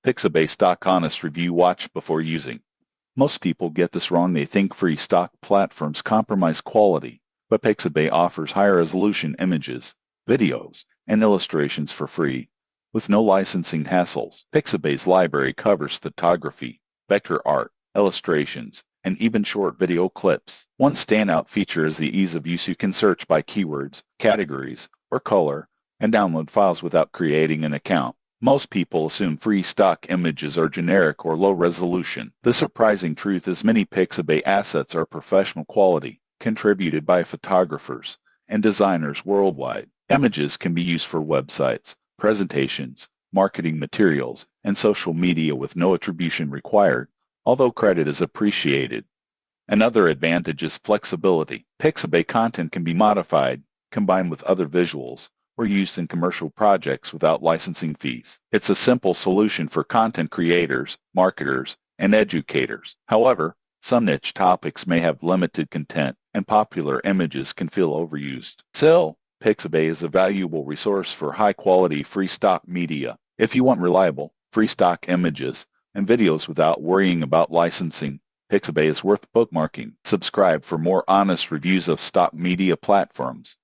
Pixabay Stock Honest Review. Watch before using. Most people get this wrong. They think free stock platforms compromise quality, but Pixabay offers high-resolution images, videos, and illustrations for free, with no licensing hassles. Pixabay's library covers photography, vector art, illustrations, and even short video clips. One standout feature is the ease of use. You can search by keywords, categories, or color, and download files without creating an account. Most people assume free stock images are generic or low resolution. The surprising truth is many Pixabay assets are professional quality, contributed by photographers and designers worldwide. Images can be used for websites, presentations, marketing materials, and social media with no attribution required, although credit is appreciated. Another advantage is flexibility. Pixabay content can be modified, combined with other visuals, or used in commercial projects without licensing fees. It's a simple solution for content creators, marketers, and educators. However, some niche topics may have limited content, and popular images can feel overused. Still, Pixabay is a valuable resource for high-quality free stock media. If you want reliable, free stock images and videos without worrying about licensing, Pixabay is worth bookmarking. Subscribe for more honest reviews of stock media platforms.